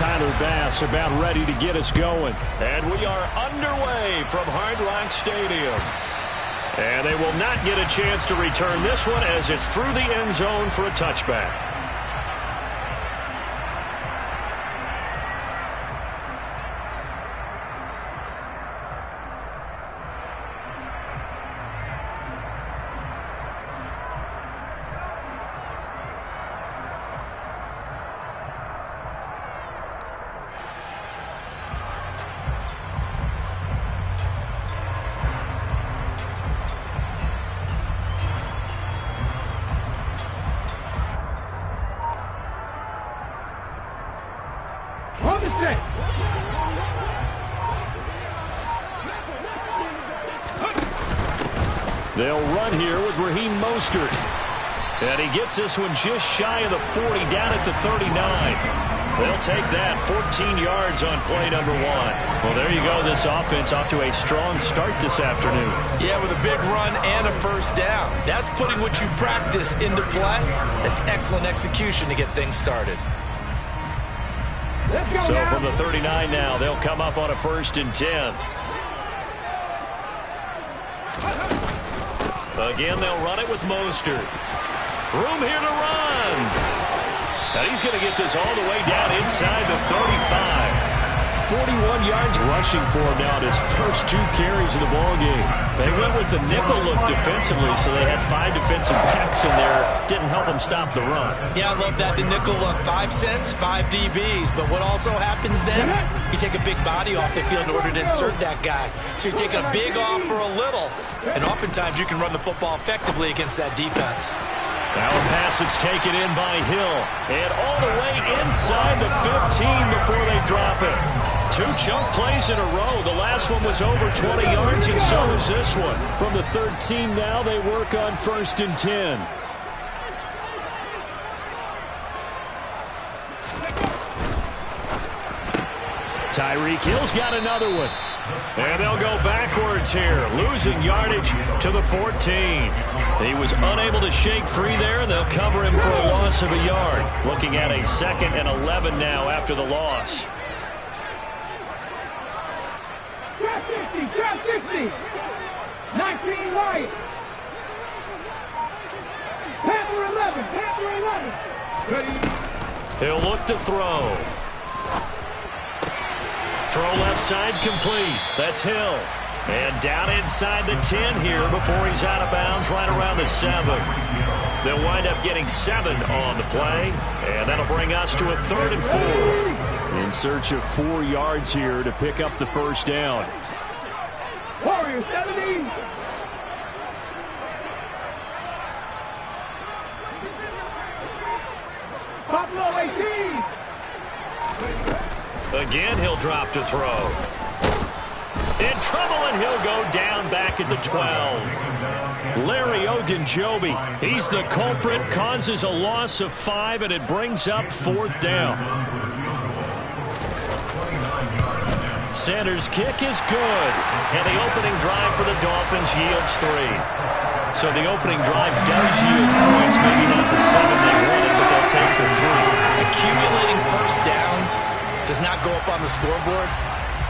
Tyler Bass about ready to get us going. And we are underway from Hard Rock Stadium. And they will not get a chance to return this one as it's through the end zone for a touchback. They'll run here with Raheem Mostert. And he gets this one just shy of the 40, down at the 39. They'll take that, 14 yards on play number 1. Well, there you go. This offense off to a strong start this afternoon. Yeah, with a big run and a first down. That's putting what you practice into play. That's excellent execution to get things started. So from the 39 now, they'll come up on a 1st and 10. Again, they'll run it with Mostert. Room here to run. And he's going to get this all the way down inside the 35. 41 yards rushing for him now in his first 2 carries of the ballgame. They went with the nickel look defensively, so they had 5 defensive backs in there. Didn't help them stop the run. Yeah, I love that. The nickel look, 5 cents, 5 DBs. But what also happens then, you take a big body off the field in order to insert that guy. So you're taking a big off for a little. And oftentimes you can run the football effectively against that defense. Now a pass that's taken in by Hill. And all the way inside the 15 before they drop it. 2 chunk plays in a row. The last one was over 20 yards, and so is this one. From the 13 now, they work on 1st and 10. Tyreek Hill's got another one. And they'll go backwards here, losing yardage to the 14. He was unable to shake free there, and they'll cover him for a loss of a yard. Looking at a 2nd and 11 now after the loss. Trap 50. 19 right. Panther 11. Ready. He'll look to throw. Throw left side complete. That's Hill. And down inside the 10 here before he's out of bounds right around the 7. They'll wind up getting 7 on the play. And that'll bring us to a 3rd and 4. In search of 4 yards here to pick up the first down. Warriors 70. Buffalo 18. Again, he'll drop to throw. In trouble, and he'll go down back at the 12. Larry Ogunjobi, he's the culprit, causes a loss of 5, and it brings up 4th down. Sanders' kick is good, and the opening drive for the Dolphins yields 3. So the opening drive does yield points, maybe not the 7 they wanted, but they'll take the 3. Accumulating first downs does not go up on the scoreboard,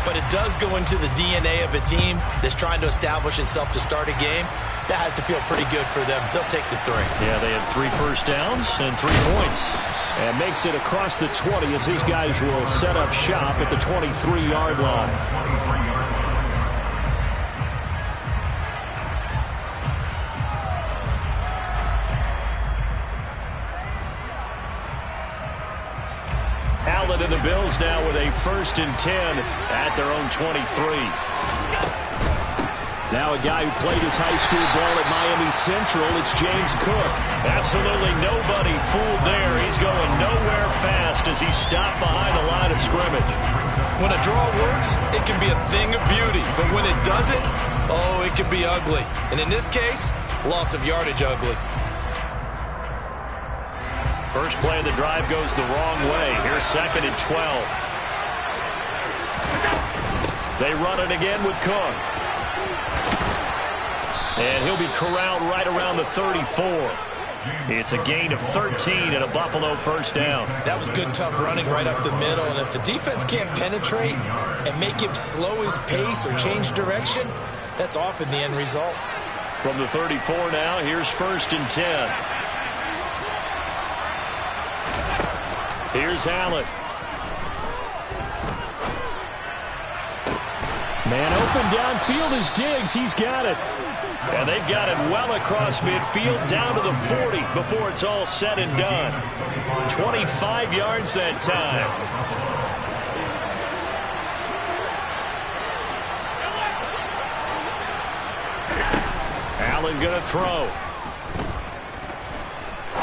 but it does go into the DNA of a team that's trying to establish itself to start a game. That has to feel pretty good for them. They'll take the 3. Yeah, they had 3 first downs and 3 points. And makes it across the 20 as his guys will set up shop at the 23-yard line. Allen and the Bills now with a 1st and 10 at their own 23. Now a guy who played his high school ball at Miami Central, it's James Cook. Absolutely nobody fooled there. He's going nowhere fast as he's stopped behind the line of scrimmage. When a draw works, it can be a thing of beauty. But when it doesn't, oh, it can be ugly. And in this case, loss of yardage ugly. First play of the drive goes the wrong way. Here's 2nd and 12. They run it again with Cook. And he'll be corralled right around the 34. It's a gain of 13 and a Buffalo first down. That was good, tough running right up the middle. And if the defense can't penetrate and make him slow his pace or change direction, that's often the end result. From the 34 now, here's 1st and 10. Here's Allen. Man open downfield is Diggs. He's got it. And they've got it well across midfield down to the 40 before it's all said and done. 25 yards that time. Allen going to throw.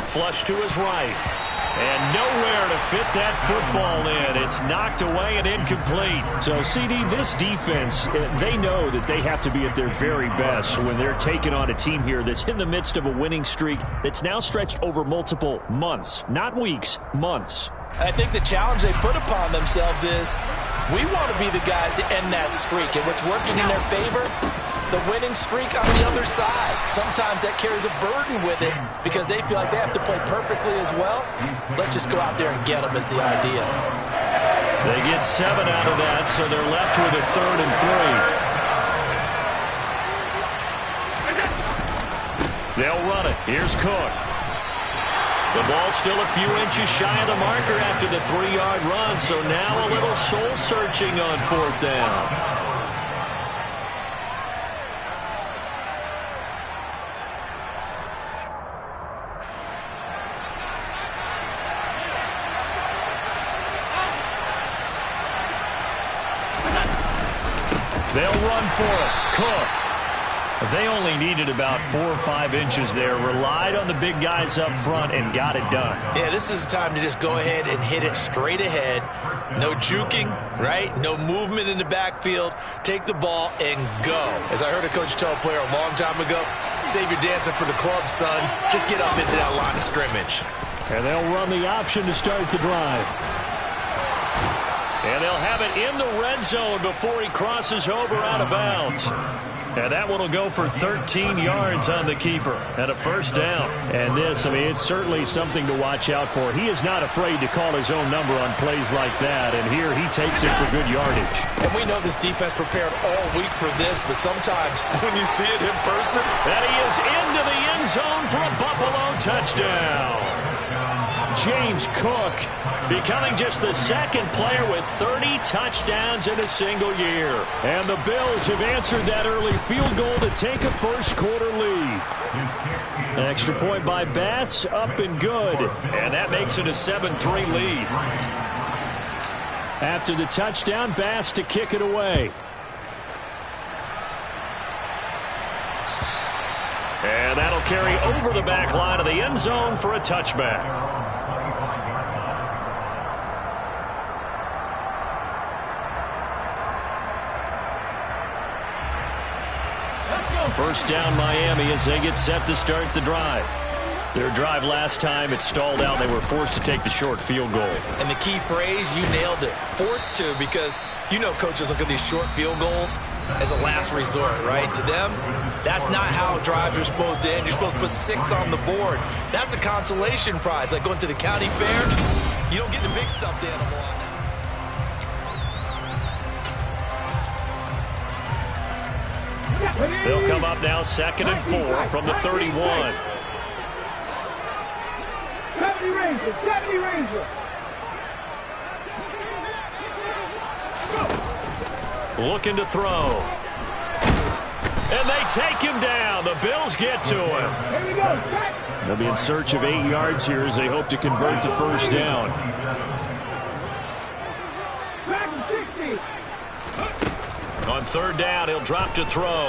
Flush to his right. And nowhere to fit that football in. It's knocked away and incomplete. So, CD, this defense, they know that they have to be at their very best when they're taking on a team here that's in the midst of a winning streak that's now stretched over multiple months. Not weeks, months. I think the challenge they put upon themselves is we want to be the guys to end that streak. And what's working in their favor? The winning streak on the other side. Sometimes that carries a burden with it because they feel like they have to play perfectly as well. Let's just go out there and get them is the idea. They get 7 out of that, so they're left with a 3rd and 3. They'll run it. Here's Cook. The ball's still a few inches shy of the marker after the 3-yard run, so now a little soul-searching on 4th down. They'll run for it. Cook. They only needed about 4 or 5 inches there. Relied on the big guys up front and got it done. Yeah, this is the time to just go ahead and hit it straight ahead. No juking, right? No movement in the backfield. Take the ball and go. As I heard a coach tell a player a long time ago, save your dancing for the club, son. Just get up into that line of scrimmage. And they'll run the option to start the drive. And they'll have it in the red zone before he crosses over out of bounds. And that one will go for 13 yards on the keeper and a first down. And this, I mean, it's certainly something to watch out for. He is not afraid to call his own number on plays like that. And here he takes it for good yardage. And we know this defense prepared all week for this, but sometimes when you see it in person. And he is into the end zone for a Buffalo touchdown. James Cook becoming just the 2nd player with 30 touchdowns in a single year. And the Bills have answered that early field goal to take a first-quarter lead. An extra point by Bass, up and good. And that makes it a 7-3 lead. After the touchdown, Bass to kick it away. And that'll carry over the back line of the end zone for a touchback. First down Miami as they get set to start the drive. Their drive last time, it stalled out. They were forced to take the short field goal. And the key phrase, you nailed it. Forced to, because you know coaches look at these short field goals as a last resort, right? To them, that's not how drives are supposed to end. You're supposed to put 6 on the board. That's a consolation prize. Like going to the county fair, you don't get the big stuffed animal on that. They'll come up now 2nd and 4 from the 31. 70 Rangers, 70 Rangers. Looking to throw. And they take him down. The Bills get to him. Here we go. They'll be in search of 8 yards here as they hope to convert the first down. On 3rd down, he'll drop to throw.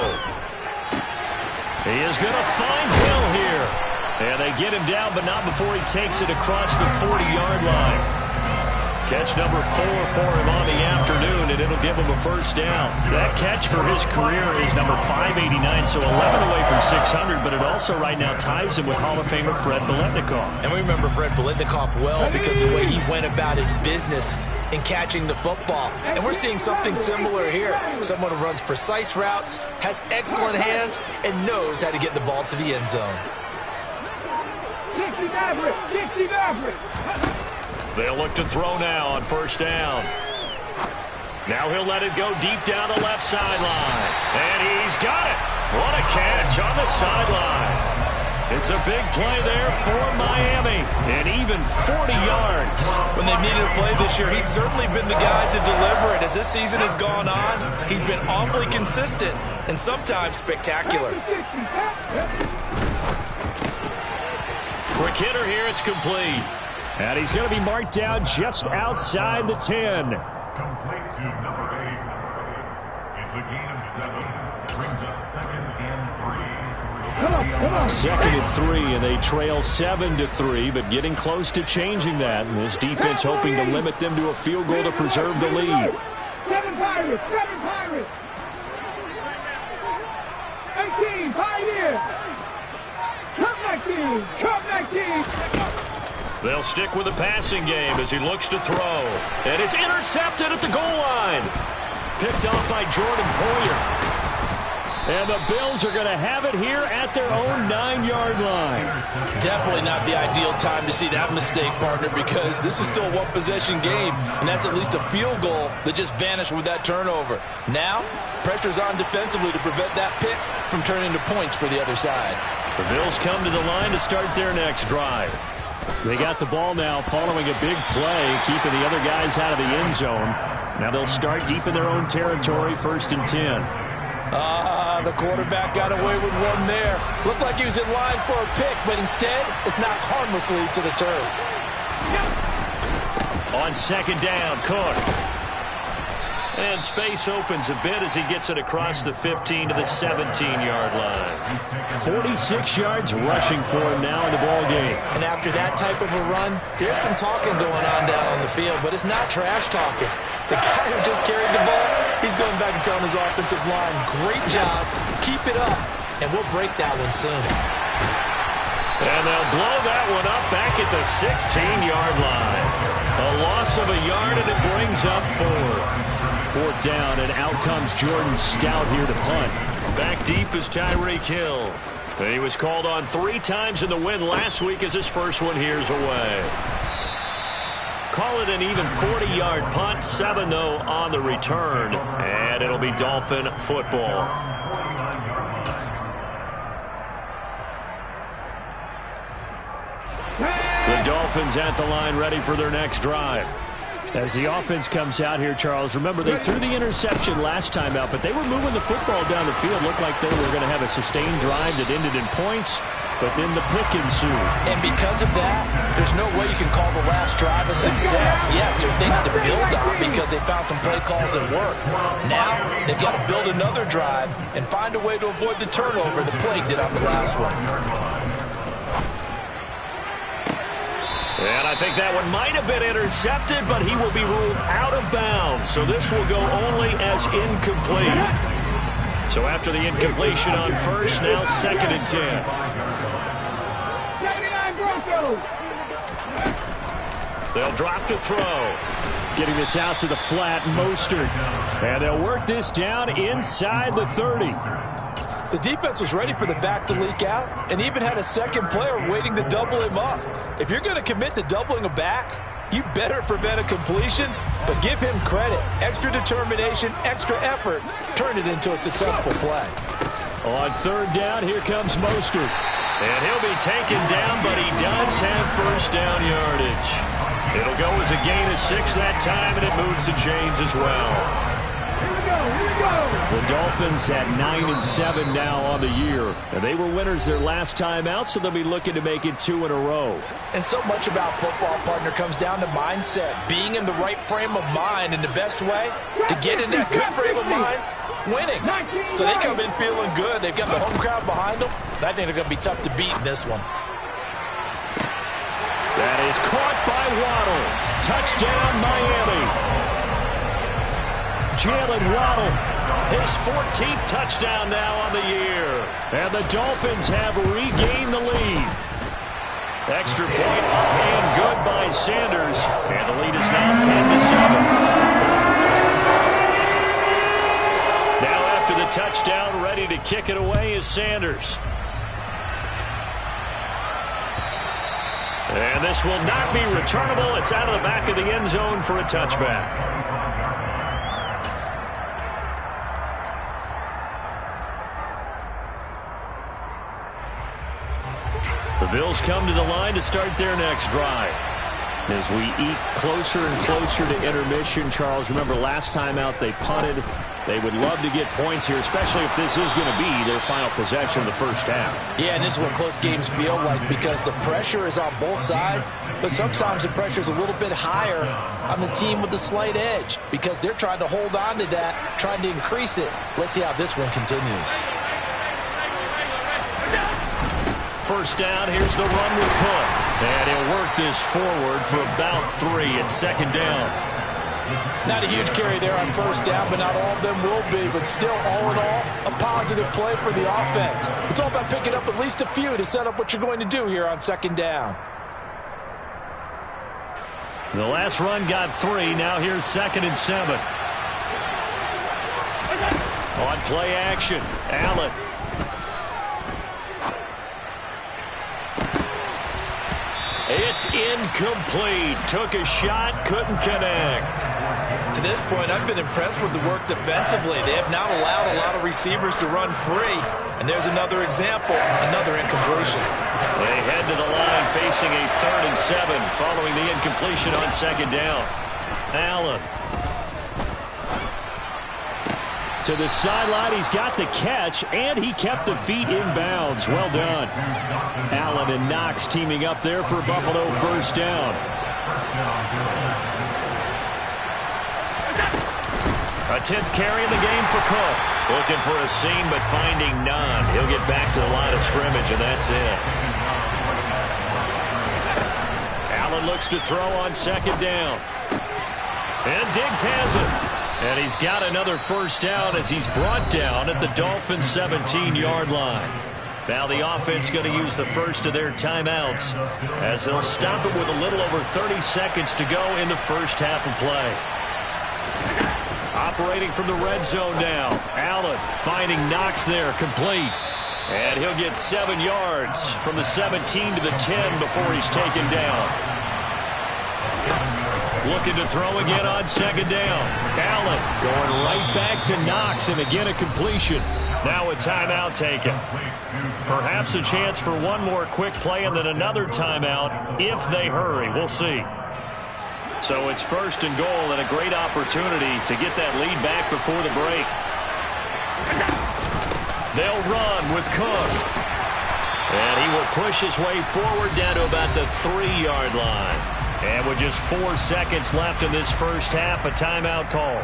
He is going to find Hill here. And they get him down, but not before he takes it across the 40-yard line. Catch number 4 for him on the afternoon, and it'll give him a first down. That catch for his career is number 589, so 11 away from 600, but it also right now ties him with Hall of Famer Fred Biletnikoff. And we remember Fred Biletnikoff well because of the way he went about his business in catching the football. And we're seeing something similar here. Someone who runs precise routes, has excellent hands, and knows how to get the ball to the end zone. 60 Maverick. 60 Maverick. They'll look to throw now on first down. Now he'll let it go deep down the left sideline. And he's got it. What a catch on the sideline. It's a big play there for Miami. And even 40 yards. When they've needed a play this year, he's certainly been the guy to deliver it. As this season has gone on, he's been awfully consistent and sometimes spectacular. Quick hitter here, it's complete. And he's going to be marked down just outside the 10. Complete to number 8. It's a gain of 7. Brings up 2nd and 3. Second and 3, and they trail 7-3, but getting close to changing that. And this defense hoping to limit them to a field goal to preserve the lead. 7 Pirates. 7 Pirates. 18 Pioneers. Come back team. They'll stick with the passing game as he looks to throw. And it's intercepted at the goal line. Picked off by Jordan Poyer. And the Bills are going to have it here at their own 9-yard line. Definitely not the ideal time to see that mistake, partner, because this is still a one-possession game, and that's at least a field goal that just vanished with that turnover. Now, pressure's on defensively to prevent that pick from turning into points for the other side. The Bills come to the line to start their next drive. They got the ball now following a big play, keeping the other guys out of the end zone. Now they'll start deep in their own territory, 1st and 10. The quarterback got away with one there. Looked like he was in line for a pick, but instead, it's knocked harmlessly to the turf. On 2nd down, Cook. And space opens a bit as he gets it across the 15 to the 17-yard line. 46 yards rushing for him now in the ball game. And after that type of a run, there's some talking going on down on the field, but it's not trash talking. The guy who just carried the ball, he's going back and telling his offensive line, great job, keep it up, and we'll break that one soon. And they'll blow that one up back at the 16-yard line. A loss of a yard, and it brings up 4th down, and out comes Jordan Stout here to punt. Back deep is Tyreek Hill. He was called on 3 times in the win last week as his first one here's away. Call it an even 40-yard punt, 7 though on the return, and it'll be Dolphin football. The Dolphins at the line ready for their next drive. As the offense comes out here, Charles, remember they threw the interception last time out, but they were moving the football down the field. Looked like they were going to have a sustained drive that ended in points, but then the pick ensued. And because of that, there's no way you can call the last drive a success. Yes, there are things to build on because they found some play calls that work. Now, they've got to build another drive and find a way to avoid the turnover the plague did on the last one. And I think that one might have been intercepted, but he will be ruled out of bounds. So this will go only as incomplete. So after the incompletion on first, now 2nd and 10. 79 Broncos. They'll drop to throw. Getting this out to the flat, Mostert. And they'll work this down inside the 30. The defense was ready for the back to leak out and even had a second player waiting to double him up. If you're going to commit to doubling a back, you better prevent a completion, but give him credit. Extra determination, extra effort, turn it into a successful play. On 3rd down, here comes Mostert. And he'll be taken down, but he does have 1st down yardage. It'll go as a gain of 6 that time, and it moves the chains as well. The Dolphins at 9-7 now on the year. And they were winners their last time out, so they'll be looking to make it 2 in a row. And so much about football, partner, comes down to mindset. Being in the right frame of mind, and the best way to get in that good frame of mind, winning. So they come in feeling good. They've got the home crowd behind them. And I think they're going to be tough to beat in this one. That is caught by Waddle. Touchdown, Miami. Jalen Waddle, his 14th touchdown now on the year. And the Dolphins have regained the lead. Extra point up and good by Sanders. And the lead is now 10-7. Now after the touchdown, ready to kick it away is Sanders. And this will not be returnable. It's out of the back of the end zone for a touchback. The Bills come to the line to start their next drive. As we eat closer and closer to intermission, Charles, remember last time out they punted. They would love to get points here, especially if this is going to be their final possession of the first half. Yeah, and this is what close games feel like because the pressure is on both sides, but sometimes the pressure is a little bit higher on the team with the slight edge because they're trying to hold on to that, trying to increase it. Let's see how this one continues. First down, here's the run with Cook. And he'll work this forward for about 3 at second down. Not a huge carry there on first down, but not all of them will be. But still, all in all, a positive play for the offense. It's all about picking up at least a few to set up what you're going to do here on second down. The last run got 3. Now here's 2nd and 7. On play action, Allen. It's incomplete. Took a shot, couldn't connect. To this point, I've been impressed with the work defensively. They have not allowed a lot of receivers to run free. And there's another example, another incompletion. They head to the line facing a 3rd and 7 following the incompletion on second down. Allen. To the sideline, he's got the catch, and he kept the feet in bounds. Well done. Allen and Knox teaming up there for Buffalo first down. A 10th carry in the game for Cook. Looking for a seam, but finding none. He'll get back to the line of scrimmage, and that's it. Allen looks to throw on second down. And Diggs has it. And he's got another first down as he's brought down at the Dolphins' 17-yard line. Now the offense going to use the first of their timeouts as they'll stop it with a little over 30 seconds to go in the first half of play. Operating from the red zone now. Allen finding Knox there, complete. And he'll get 7 yards from the 17 to the 10 before he's taken down. Looking to throw again on second down. Allen going right back to Knox, and again a completion. Now a timeout taken. Perhaps a chance for one more quick play and then another timeout if they hurry. We'll see. So it's 1st and goal and a great opportunity to get that lead back before the break. They'll run with Cook. And he will push his way forward down to about the 3-yard line. And with just 4 seconds left in this first half, a timeout call.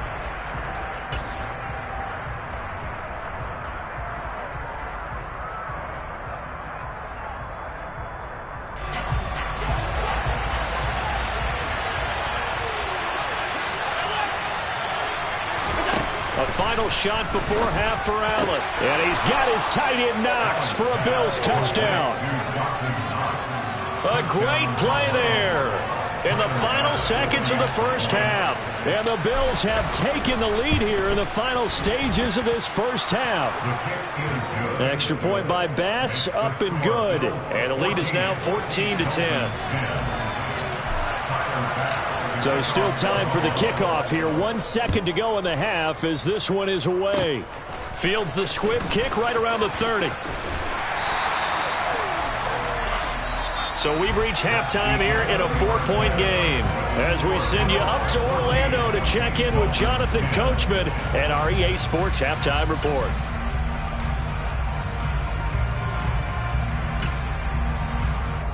A final shot before half for Allen. And he's got his tight end Knox for a Bills touchdown. A great play there in the final seconds of the first half. And the Bills have taken the lead here in the final stages of this first half. Extra point by Bass, up and good. And the lead is now 14-10. So still time for the kickoff here. 1 second to go in the half as this one is away. Fields the squib kick right around the 30. So we've reached halftime here in a 4-point game as we send you up to Orlando to check in with Jonathan Coachman and our EA Sports Halftime Report.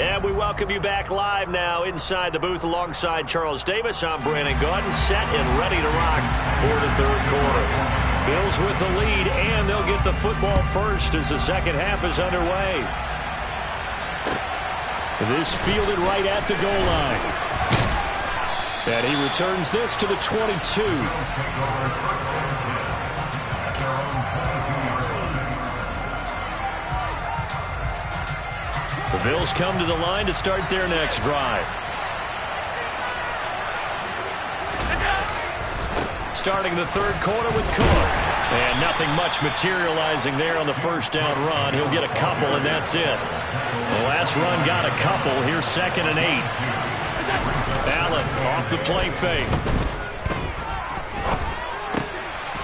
And we welcome you back live now inside the booth alongside Charles Davis. I'm Brandon Gaudin, set and ready to rock for the third quarter. Bills with the lead, and they'll get the football first as the second half is underway. This fielded right at the goal line. And he returns this to the 22. The Bills come to the line to start their next drive. Starting the third quarter with Cook. And nothing Nothing much materializing there on the first down run. He'll get a couple, and that's it. The last run got a couple. Here's 2nd and 8. Allen off the play fake.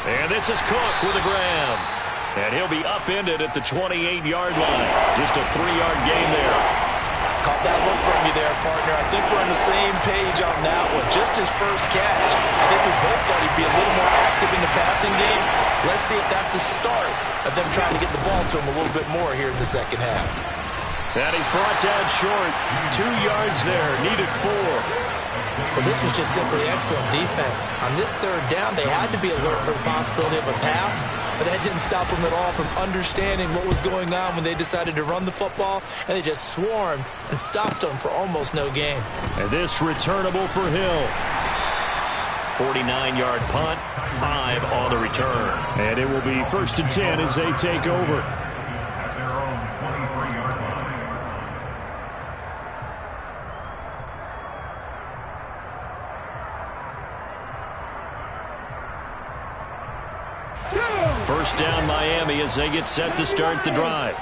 And this is Cook with a grab. And he'll be upended at the 28-yard line. Just a 3-yard gain there. Caught that look from you there, partner. I think we're on the same page on that one. Just his first catch. I think we both thought he'd be a little more active in the passing game. Let's see if that's the start of them trying to get the ball to him a little bit more here in the second half. And he's brought down short. 2 yards there. Needed 4. Well, this was just simply excellent defense. On this 3rd down, they had to be alert for the possibility of a pass, but that didn't stop them at all from understanding what was going on when they decided to run the football, and they just swarmed and stopped them for almost no gain. And this returnable for Hill. 49-yard punt, 5 on the return. And it will be 1st and 10 as they take over. At their own 23-yard line. First down Miami as they get set to start the drive.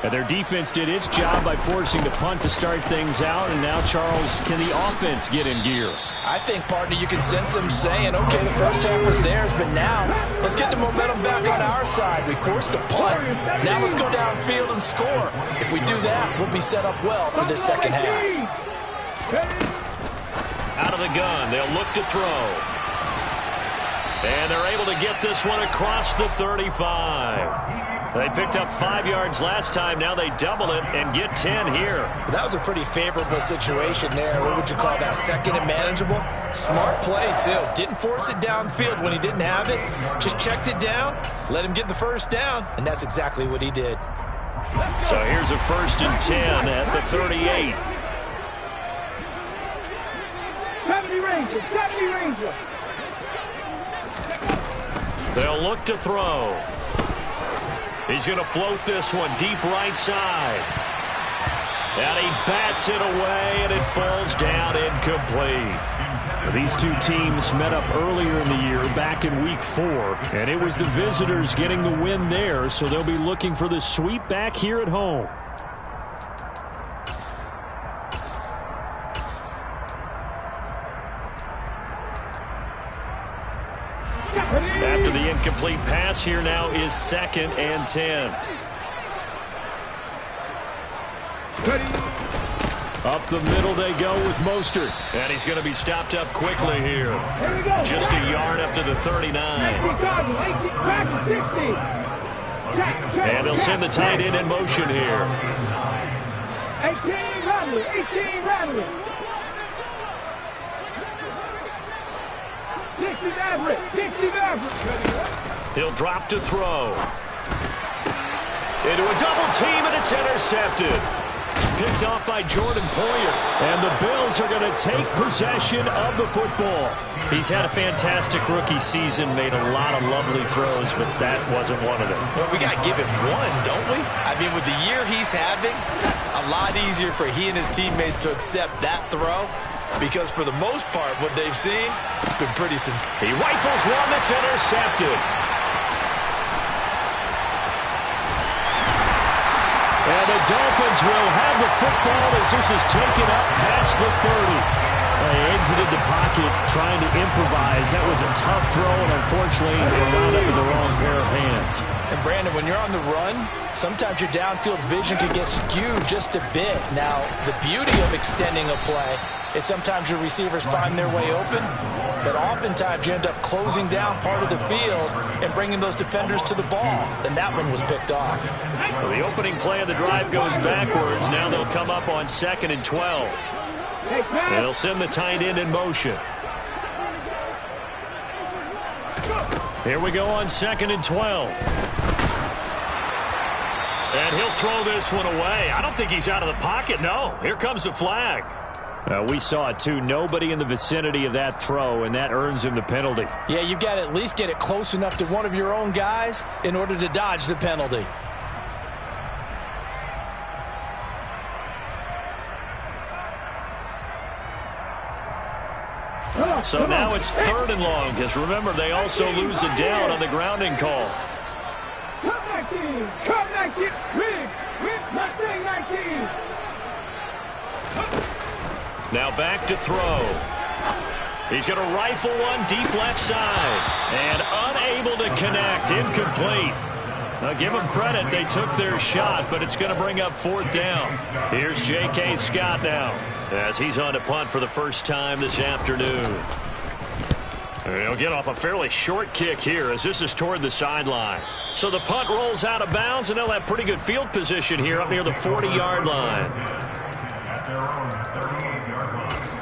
And their defense did its job by forcing the punt to start things out. And now, Charles, can the offense get in gear? I think, partner, you can sense them saying, okay, the first half was theirs, but now let's get the momentum back on our side. We forced a punt. Now let's go downfield and score. If we do that, we'll be set up well for this second half. Out of the gun, they'll look to throw. And they're able to get this one across the 35. They picked up 5 yards last time. Now they double it and get 10 here. Well, that was a pretty favorable situation there. What would you call that? 2nd and manageable? Smart play, too. Didn't force it downfield when he didn't have it. Just checked it down, let him get the first down, and that's exactly what he did. So here's a 1st and 10 at the 38. 70 Rangers, 70 Rangers. They'll look to throw. He's going to float this one deep right side. And he bats it away, and it falls down incomplete. These two teams met up earlier in the year, back in Week 4, and it was the visitors getting the win there, so they'll be looking for the sweep back here at home. After the incomplete pass, here now is 2nd and 10. Up the middle they go with Mostert. And he's going to be stopped up quickly here. Just a yard up to the 39. And they'll send the tight end in motion here. 18 Radley. 60 Maverick. He'll drop to throw. Into a double team, and it's intercepted. Picked off by Jordan Poyer. And the Bills are going to take possession of the football. He's had a fantastic rookie season, made a lot of lovely throws, but that wasn't one of them. Well, we got to give him one, don't we? I mean, with the year he's having, a lot easier for he and his teammates to accept that throw. Because for the most part, what they've seen, it's been pretty sincere. He rifles one that's intercepted. And the Dolphins will have the football as this is taken up past the 30. They exited the pocket trying to improvise. That was a tough throw, and unfortunately, they wound up in the wrong pair of hands. And, Brandon, when you're on the run, sometimes your downfield vision can get skewed just a bit. Now, the beauty of extending a play is sometimes your receivers find their way open, but oftentimes you end up closing down part of the field and bringing those defenders to the ball. And that one was picked off. So the opening play of the drive goes backwards. Now they'll come up on 2nd and 12. They'll send the tight end in motion. Here we go on 2nd and 12. And he'll throw this one away. I don't think he's out of the pocket, no. Here comes the flag. We saw it, too. Nobody in the vicinity of that throw, and that earns him the penalty. Yeah, you've got to at least get it close enough to one of your own guys in order to dodge the penalty. So now it's 3rd and long, because remember, they also lose a down on the grounding call. Come 19. Come 19. Win. Mustang 19. Now back to throw. He's going to rifle one deep left side. And unable to connect. Incomplete. Now give them credit. They took their shot, but it's going to bring up fourth down. Here's J.K. Scott now as he's on to punt for the first time this afternoon. And he'll get off a fairly short kick here as this is toward the sideline. So the punt rolls out of bounds, and they'll have pretty good field position here up near the 40-yard line. At their own 38-yard line.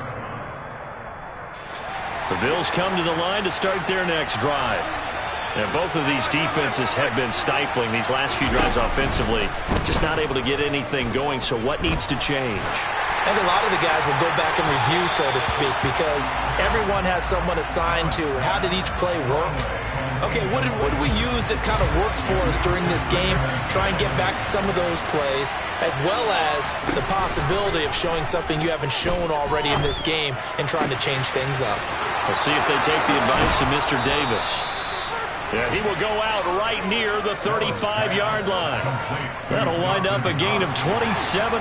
The Bills come to the line to start their next drive. And both of these defenses have been stifling these last few drives offensively. Just not able to get anything going, so what needs to change? I think a lot of the guys will go back and review, so to speak, because everyone has someone assigned to how did each play work. Okay, what did we use that kind of worked for us during this game? Try and get back to some of those plays, as well as the possibility of showing something you haven't shown already in this game and trying to change things up. We'll see if they take the advice of Mr. Davis. Yeah, he will go out right near the 35-yard line. That'll wind up a gain of 27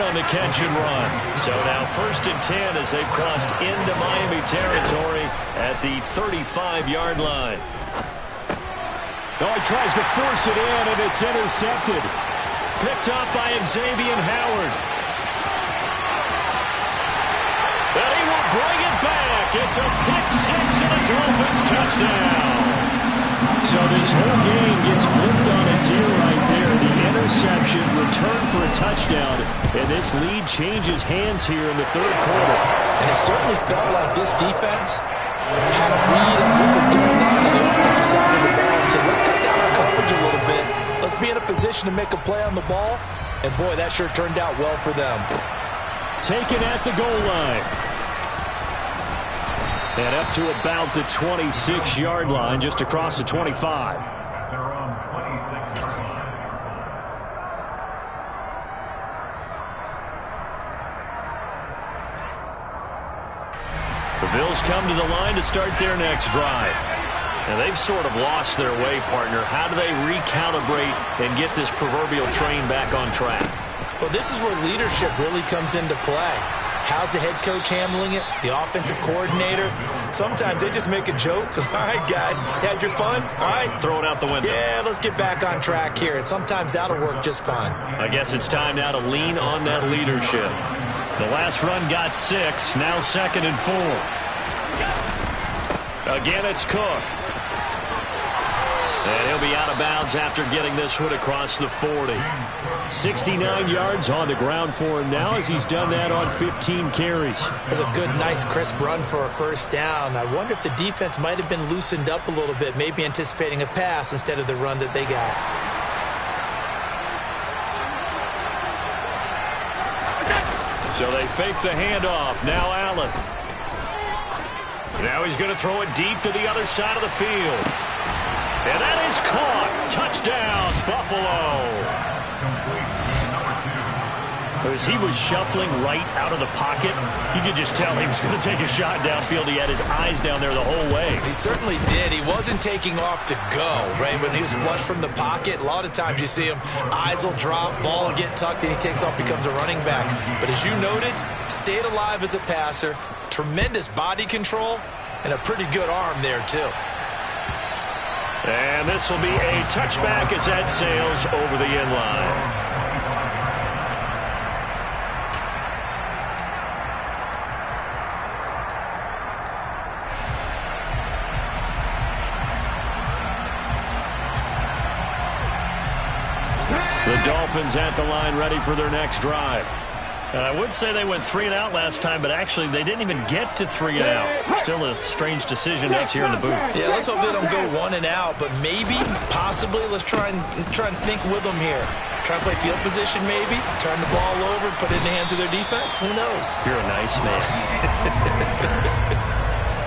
on the catch and run. So now 1st and 10 as they've crossed into Miami territory at the 35-yard line. Oh, he tries to force it in, and it's intercepted. Picked up by Xavier Howard. And he will bring it back. It's a pick six and a Dolphins touchdown. So this whole game gets flipped on its ear right there. The interception, return for a touchdown, and this lead changes hands here in the third quarter. And it certainly felt like this defense had a read on what was going on the offensive side of the ball and said, let's cut down our coverage a little bit. Let's be in a position to make a play on the ball. And, boy, that sure turned out well for them. Taken at the goal line. And up to about the 26-yard line, just across the 25. At their own 26-yard line. The Bills come to the line to start their next drive. And they've sort of lost their way, partner. How do they recalibrate and get this proverbial train back on track? Well, this is where leadership really comes into play. How's the head coach handling it? The offensive coordinator? Sometimes they just make a joke. All right, guys, had your fun? All right. Throw it out the window. Yeah, let's get back on track here. And sometimes that'll work just fine. I guess it's time now to lean on that leadership. The last run got 6, now 2nd and 4. Again, it's Cook. And he'll be out of bounds after getting this one across the 40. 69 yards on the ground for him now as he's done that on 15 carries. That's a good, nice, crisp run for a first down. I wonder if the defense might have been loosened up a little bit, maybe anticipating a pass instead of the run that they got. So they fake the handoff. Now Allen. Now he's going to throw it deep to the other side of the field. And that is caught. Touchdown, Buffalo. As he was shuffling right out of the pocket, you could just tell he was going to take a shot downfield. He had his eyes down there the whole way. He certainly did. He wasn't taking off to go, right? When he was flush from the pocket, a lot of times you see him, eyes will drop, ball will get tucked, and he takes off, becomes a running back. But as you noted, stayed alive as a passer, tremendous body control, and a pretty good arm there, too. And this will be a touchback as that sails over the end line. The Dolphins at the line ready for their next drive. And I would say they went 3 and out last time, but actually they didn't even get to 3 and out. Still a strange decision to us here in the booth. Yeah, let's hope they don't go 1 and out, but maybe, possibly, let's try and think with them here. Try and play field position maybe, turn the ball over, put it in the hands of their defense. Who knows? You're a nice man.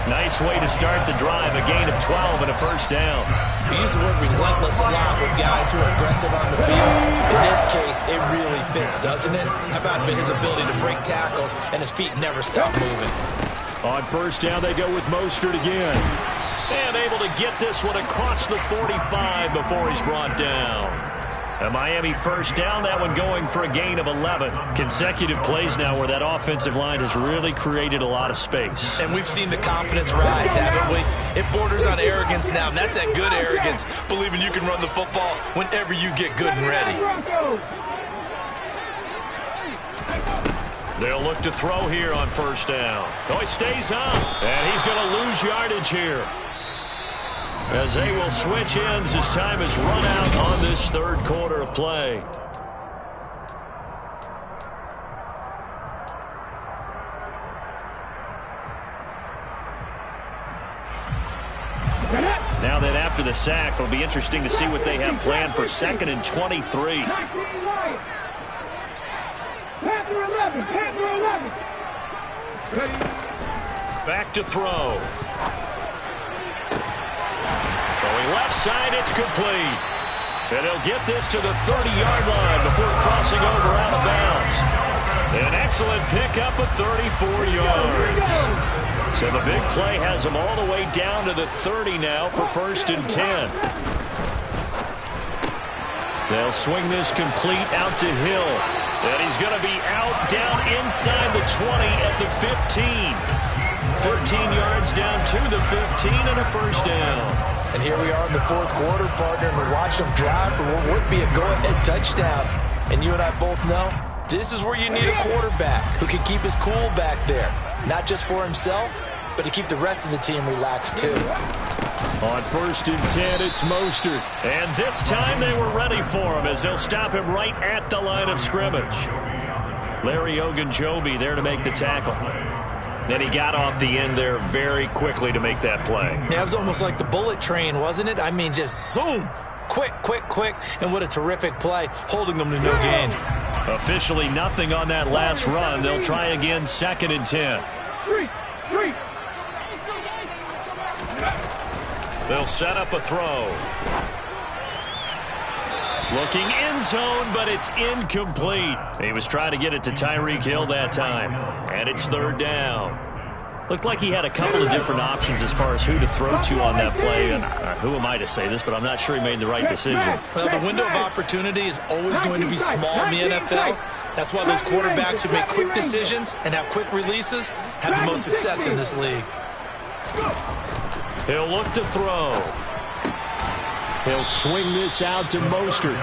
Nice way to start the drive, a gain of 12 and a first down. We use the word relentless a lot with guys who are aggressive on the field. In this case, it really fits, doesn't it? How about his ability to break tackles and his feet never stop moving? On first down, they go with Mostert again. And able to get this one across the 45 before he's brought down. A Miami first down, that one going for a gain of 11. Consecutive plays now where that offensive line has really created a lot of space. And we've seen the confidence rise, haven't we? It borders on arrogance now, and that's that good arrogance, believing you can run the football whenever you get good and ready. They'll look to throw here on first down. Oh, he stays up, and he's going to lose yardage here, as they will switch ends as time has run out on this third quarter of play. Now that after the sack, it'll be interesting to see what they have planned for 2nd and 23. Back to throw. Throwing left side, it's complete. And he'll get this to the 30-yard line before crossing over out of bounds. An excellent pickup of 34 yards. So the big play has him all the way down to the 30 now for 1st and 10. They'll swing this complete out to Hill. And he's going to be out down inside the 20 at the 15. 13 yards down to the 15 and a first down. And here we are in the fourth quarter, partner, and we watch them drive for what would be a go-ahead touchdown. And you and I both know this is where you need a quarterback who can keep his cool back there. Not just for himself, but to keep the rest of the team relaxed too. On 1st and 10, it's Mostert. And this time they were ready for him as they'll stop him right at the line of scrimmage. Larry Ogunjobi there to make the tackle. And he got off the end there very quickly to make that play. Yeah, it was almost like the bullet train, wasn't it? I mean, just zoom. Quick, quick, quick. And what a terrific play, holding them to no gain. Officially nothing on that last run. They'll try again 2nd and 10. They'll set up a throw. Looking end zone, but it's incomplete. He was trying to get it to Tyreek Hill that time. And it's 3rd down. Looked like he had a couple of different options as far as who to throw to on that play. And who am I to say this, but I'm not sure he made the right decision. Well, the window of opportunity is always going to be small in the NFL. That's why those quarterbacks who make quick decisions and have quick releases have the most success in this league. He'll look to throw. He'll swing this out to Mostert.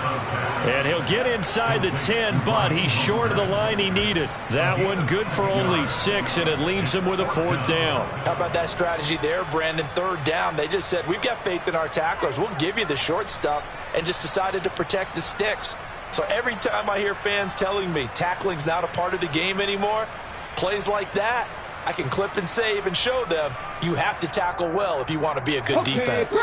And he'll get inside the 10, but he's short of the line he needed. That one good for only 6, and it leaves him with a 4th down. How about that strategy there, Brandon? 3rd down. They just said, we've got faith in our tacklers. We'll give you the short stuff, and just decided to protect the sticks. So every time I hear fans telling me tackling's not a part of the game anymore, plays like that, I can clip and save and show them you have to tackle well if you want to be a good defense.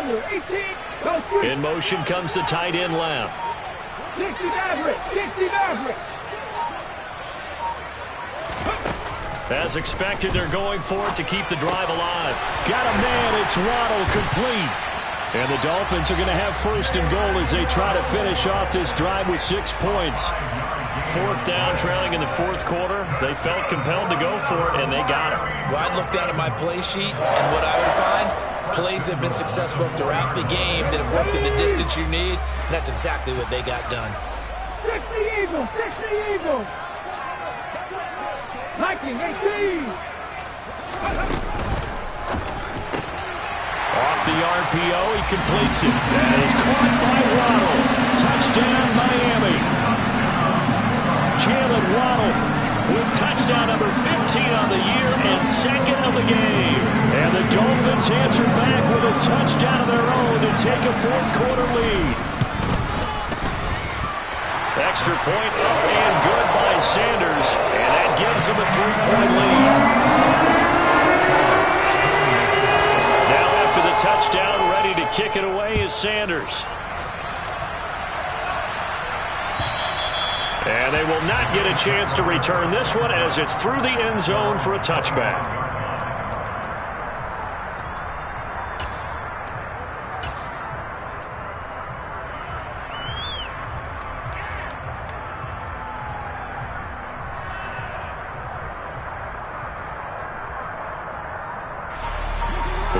18, in motion comes the tight end left. 60 Maverick. As expected, they're going for it to keep the drive alive. Got a man, it's Waddle, complete. And the Dolphins are going to have 1st and goal as they try to finish off this drive with 6 points. 4th down, trailing in the 4th quarter. They felt compelled to go for it, and they got it. Well, I'd look down at my play sheet, and what I would find, plays have been successful throughout the game that have worked in the distance you need, and that's exactly what they got done. 60 Eagles. 19, 18. Off the RPO, he completes it. That is caught by Waddle. Touchdown, Miami. Jalen Waddle with touchdown number 15 on the year and 2nd of the game. And the Dolphins answer back with a touchdown of their own to take a 4th quarter lead. Extra point up and good by Sanders, and that gives them a 3-point lead. To the touchdown, ready to kick it away is Sanders. And they will not get a chance to return this one as it's through the end zone for a touchback.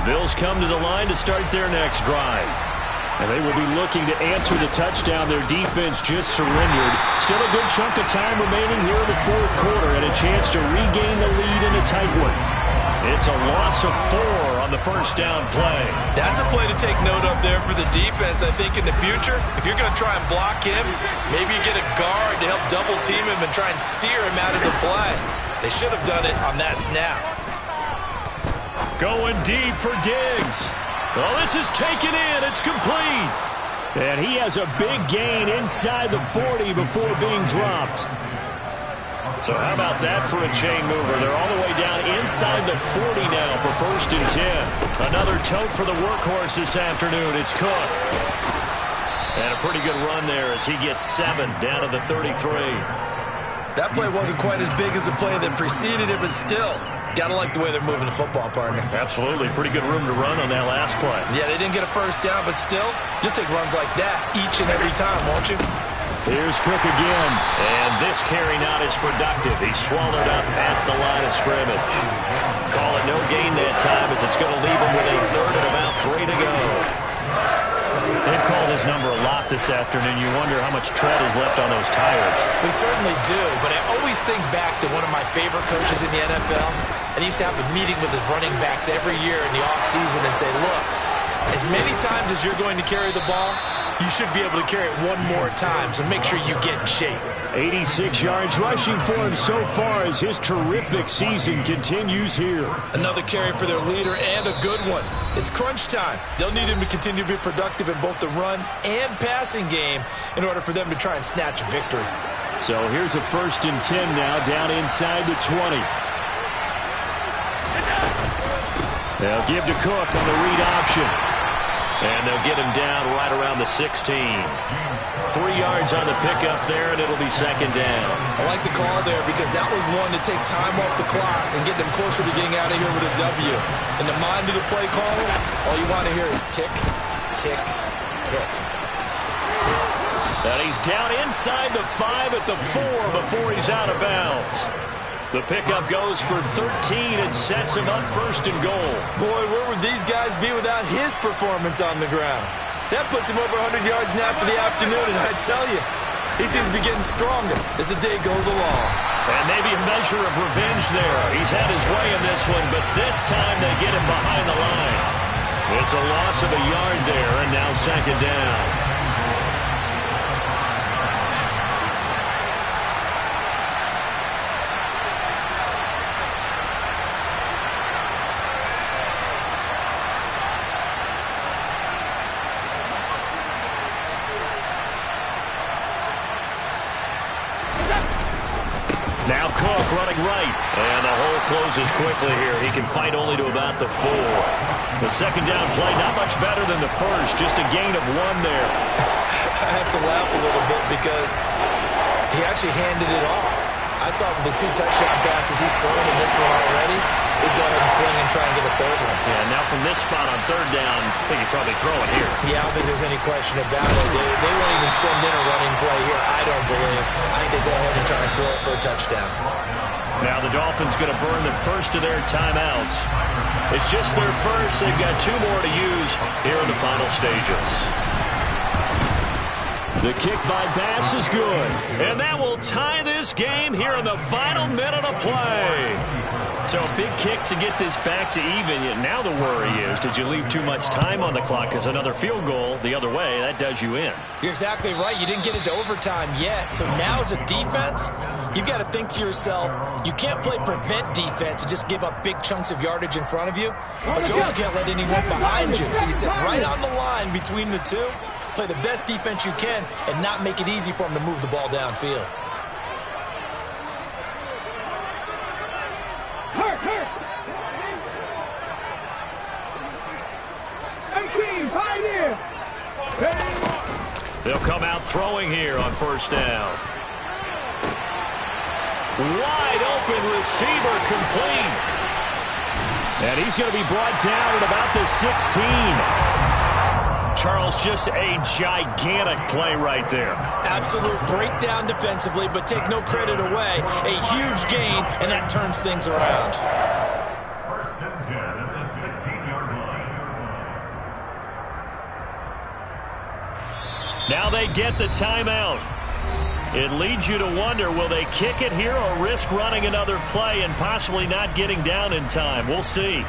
Bills come to the line to start their next drive. And they will be looking to answer the touchdown their defense just surrendered. Still a good chunk of time remaining here in the fourth quarter and a chance to regain the lead in a tight one. It's a loss of 4 on the first down play. That's a play to take note of there for the defense. I think in the future, if you're going to try and block him, maybe you get a guard to help double team him and try and steer him out of the play. They should have done it on that snap. Going deep for Diggs. Well, this is taken in. It's complete. And he has a big gain inside the 40 before being dropped. So how about that for a chain mover? They're all the way down inside the 40 now for 1st and 10. Another tote for the workhorse this afternoon. It's Cook. And a pretty good run there as he gets 7 down to the 33. That play wasn't quite as big as the play that preceded it, but still, got to like the way they're moving the football, partner. Absolutely. Pretty good room to run on that last play. Yeah, they didn't get a first down, but still, you'll take runs like that each and every time, won't you? Here's Cook again. And this carry not as productive. He's swallowed up at the line of scrimmage. Call it no gain that time as it's going to leave him with a 3rd and about 3 to go. They've called his number a lot this afternoon. You wonder how much tread is left on those tires. We certainly do, but I always think back to one of my favorite coaches in the NFL. And he used to have a meeting with his running backs every year in the offseason and say, look, as many times as you're going to carry the ball, you should be able to carry it one more time, so make sure you get in shape. 86 yards rushing for him so far as his terrific season continues here. Another carry for their leader and a good one. It's crunch time. They'll need him to continue to be productive in both the run and passing game in order for them to try and snatch a victory. So here's a 1st and 10 now down inside the 20. They'll give to Cook on the read option. And they'll get him down right around the 16. 3 yards on the pickup there, and it'll be 2nd down. I like the call there because that was one to take time off the clock and get them closer to getting out of here with a W. In the mind of the play caller, all you want to hear is tick, tick, tick. And he's down inside the 5 at the 4 before he's out of bounds. The pickup goes for 13 and sets him up 1st and goal. Boy, where would these guys be without his performance on the ground? That puts him over 100 yards now for the afternoon, and I tell you, he seems to be getting stronger as the day goes along. And maybe a measure of revenge there. He's had his way in this one, but this time they get him behind the line. It's a loss of a yard there, and now 2nd down. Now Cook running right. And the hole closes quickly here. He can fight only to about the 4. The 2nd down play, not much better than the first. Just a gain of 1 there. I have to laugh a little bit because he actually handed it off. I thought with the 2 touchdown passes he's thrown in this one already, he'd go ahead and fling and try and get a 3rd one. Yeah, now from this spot on 3rd down, I think he'd probably throw it here. Yeah, I don't think there's any question about it. They won't even send in a running play here, I don't believe. I think they go ahead and try and throw it for a touchdown. Now the Dolphins going to burn the first of their timeouts. It's just their first. They've got 2 more to use here in the final stages. The kick by Bass is good. And that will tie this game here in the final minute of play. So a big kick to get this back to even. Yet now the worry is, did you leave too much time on the clock? Because another field goal the other way, that does you in. You're exactly right. You didn't get it to overtime yet. So now as a defense, you've got to think to yourself, you can't play prevent defense and just give up big chunks of yardage in front of you. But you also can't let anyone behind you. So you sit right on the line between the two, play the best defense you can, and not make it easy for them to move the ball downfield. They'll come out throwing here on 1st down. Wide open receiver complete. And he's going to be brought down at about the 16. Charles, just a gigantic play right there. Absolute breakdown defensively, but take no credit away. A huge gain, and that turns things around. 1st and 10 at the 16-yard line. Now they get the timeout. It leads you to wonder, will they kick it here or risk running another play and possibly not getting down in time? We'll see.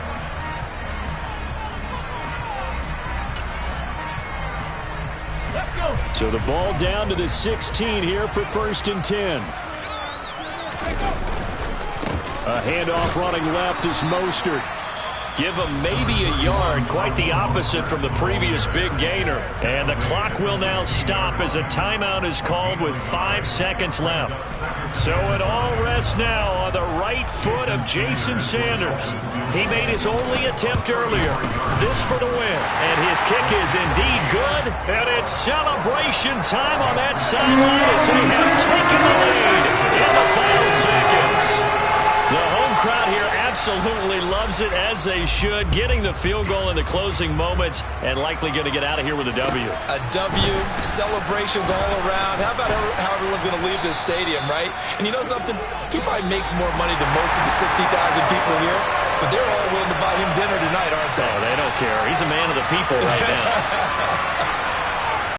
So the ball down to the 16 here for 1st and 10. A handoff running left is Mostert. Give him maybe a yard, quite the opposite from the previous big gainer. And the clock will now stop as a timeout is called with 5 seconds left. So it all rests now on the right foot of Jason Sanders. He made his only attempt earlier. This for the win. And his kick is indeed good. And it's celebration time on that sideline as they have taken the lead in the final seconds. The home crowd here absolutely loves it, as they should, getting the field goal in the closing moments and likely going to get out of here with a W. A W, celebrations all around. How about how everyone's going to leave this stadium, right? And you know something? He probably makes more money than most of the 60,000 people here, but they're all willing to buy him dinner tonight, aren't they? Oh, they don't care. He's a man of the people right now.